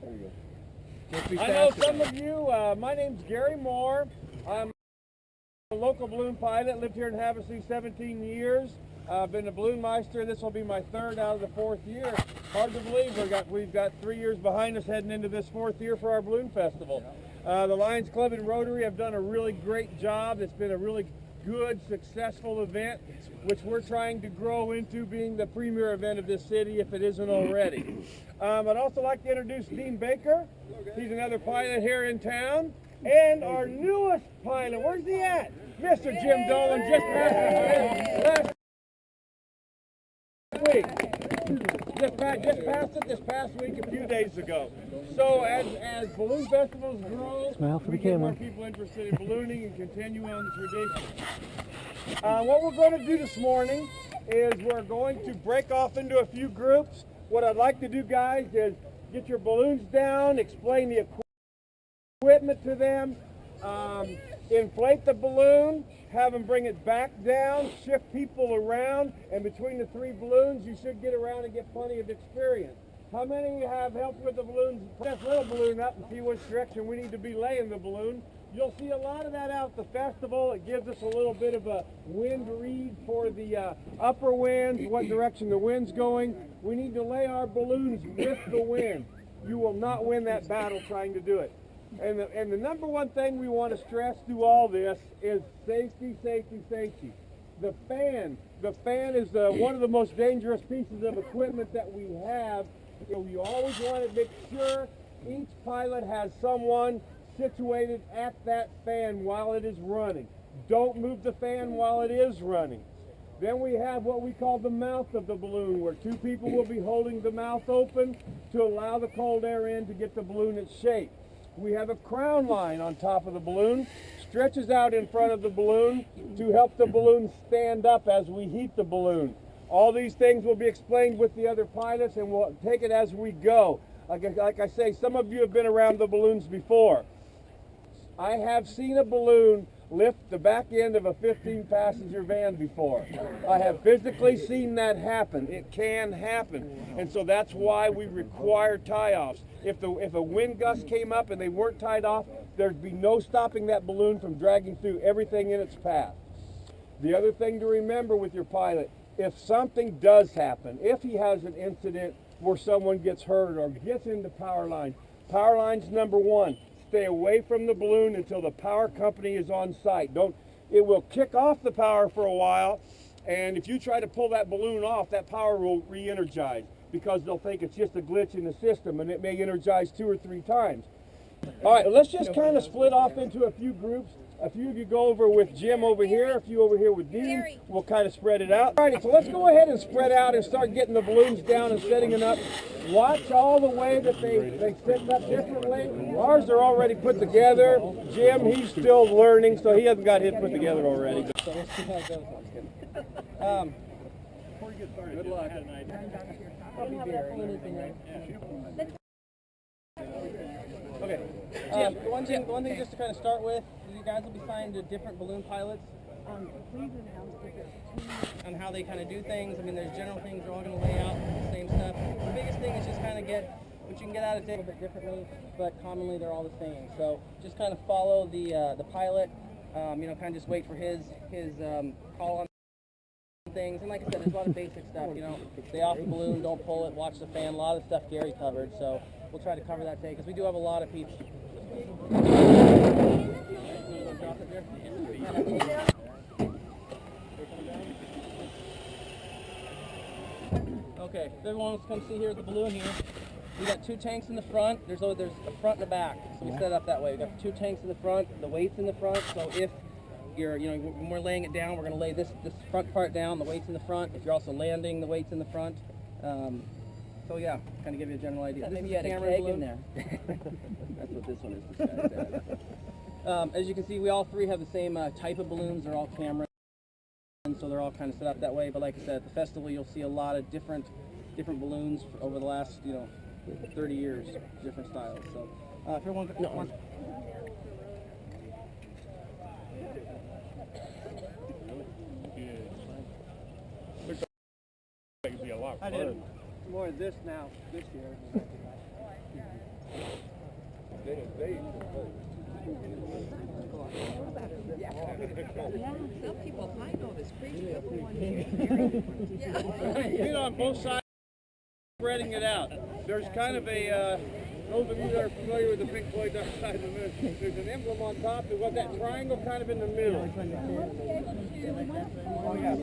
There you go. I know some of you, my name's Gary Moore. I'm a local balloon pilot, lived here in Havasu 17 years. I've been a balloon meister. This will be my third out of the fourth year. Hard to believe we've got 3 years behind us heading into this fourth year for our balloon festival. The Lions Club and Rotary have done a really great job. It's been a really good, successful event, which we're trying to grow into being the premier event of this city if it isn't already. I'd also like to introduce Dean Baker. He's another pilot here in town. And our newest pilot, where's he at? Mr. Jim Dolan, just last week. Just passed it this past week a few days ago. So as balloon festivals grow, we get more people interested in ballooning and continue on the tradition. What we're going to do this morning is we're going to break off into a few groups. What I'd like to do, guys, is get your balloons down, explain the equipment to them, inflate the balloon, have them bring it back down, shift people around, and between the 3 balloons you should get around and get plenty of experience. How many have helped with the balloons? Put this little balloon up and see which direction we need to be laying the balloon. You'll see a lot of that out at the festival. It gives us a little bit of a wind read for the upper winds, what direction the wind's going. We need to lay our balloons with the wind. You will not win that battle trying to do it. And the number one thing we want to stress through all this is safety, safety, safety. The fan is one of the most dangerous pieces of equipment that we have. You always want to make sure each pilot has someone situated at that fan while it is running. Don't move the fan while it is running. Then we have what we call the mouth of the balloon, where 2 people will be holding the mouth open to allow the cold air in to get the balloon its shape. We have a crown line on top of the balloon, stretches out in front of the balloon to help the balloon stand up as we heat the balloon. All these things will be explained with the other pilots, and we'll take it as we go. Like I say, some of you have been around the balloons before. I have seen a balloon lift the back end of a 15-passenger van before. I have physically seen that happen. It can happen. And so that's why we require tie-offs. If a wind gust came up and they weren't tied off, there'd be no stopping that balloon from dragging through everything in its path. The other thing to remember with your pilot, if something does happen, if he has an incident where someone gets hurt or gets into power line's number one. Stay away from the balloon until the power company is on site. It will kick off the power for a while, and if you try to pull that balloon off, that power will re-energize because they'll think it's just a glitch in the system, and it may energize 2 or 3 times. All right, let's just kind of split off into a few groups. A few of you go over with Jim over here, a few over here with Dean. We'll kind of spread it out. All right, so let's go ahead and spread out and start getting the balloons down and setting them up. Watch all the way that they set up differently. Ours are already put together. Jim, he's still learning, so he hasn't got his put together already. So let's see how it goes. Before you get started, good luck. Okay. Jim, one thing just to kind of start with, you guys will be assigned to different balloon pilots. Please announce on how they kind of do things. I mean, there's general things we're all going to lay out, the same stuff. The biggest thing is just kind of get what you can get out of it a little bit differently, but commonly they're all the same. So just kind of follow the pilot. You know, kind of just wait for his call on things. And like I said, there's a lot of basic stuff. You know, stay off the balloon, don't pull it, watch the fan. A lot of stuff Gary covered, so we'll try to cover that today because we do have a lot of people. Okay, so everyone wants to come see here at the balloon here. We got 2 tanks in the front. There's a front and a back, so we set it up that way. We got 2 tanks in the front, the weight's in the front. So if you're, you know, when we're laying it down, we're going to lay this front part down. The weight's in the front. If you're also landing, the weight's in the front. So yeah, kind of give you a general idea. Maybe you had a keg in there. That's what this one is disguised as. As you can see, we all 3 have the same type of balloons. They're all camera, so they're all kind of set up that way. But like I said, at the festival, you'll see a lot of different balloons over the last 30 years, different styles. So if everyone wants. I did more of this now this year. Yeah, some people I know this crazy one. You know, on both sides, spreading it out. There's kind of a, those of you that are familiar with the Pink Floyd Dark Side of the Moon, there's an emblem on top. There's got that triangle kind of in the middle. Oh, yeah.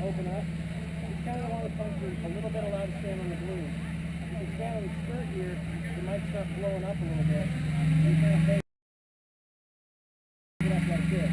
Open up. You kind of want to puncture a little bit allowed to stand on the balloon. If you stand on the skirt here, it might start blowing up a little bit. You kind of fade it up like this.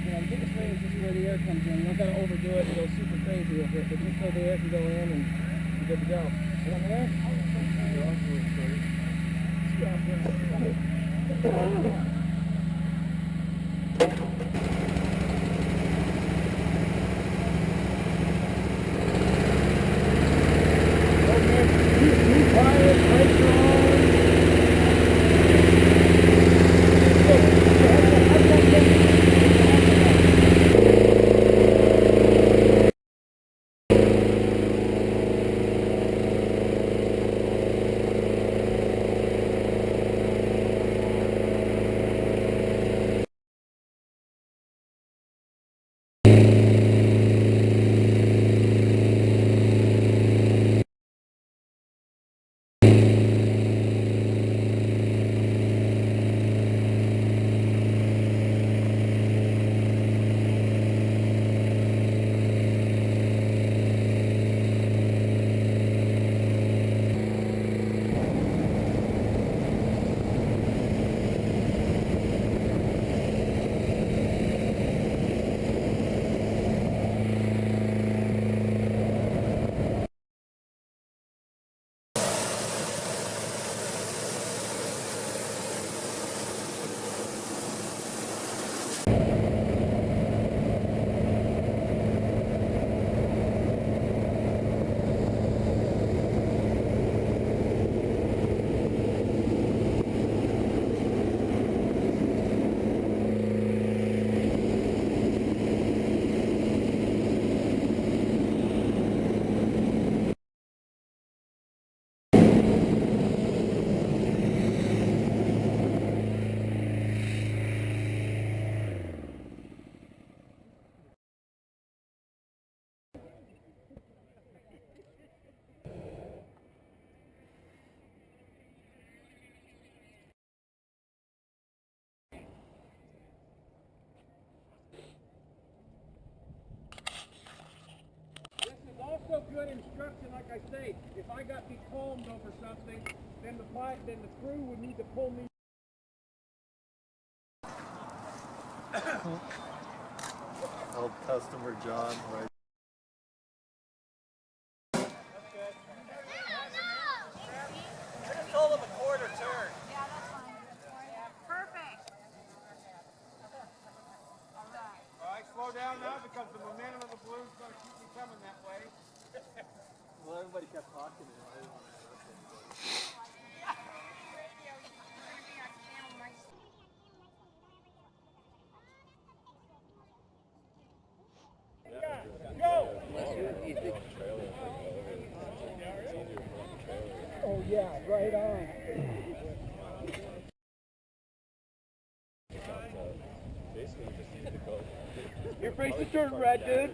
You know, the biggest thing is just where the air comes in. You don't got to overdo it and go super crazy with it, but just so the air can go in and you're good to go. You want there? Also good instruction, like I say, if I got becalmed over something, then the crew would need to pull me. Old customer John, right? I just told him a quarter turn. Yeah, that's fine. Perfect. All right. All right, slow down now because the momentum of the balloon's going to keep me coming that way. Well, everybody kept talking to him. I didn't want to interrupt anybody. right on. Basically, just need to go. Your face is turning red, dude.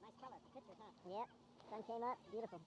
Nice color. Pictures, huh? Yep. Sun came up. Beautiful.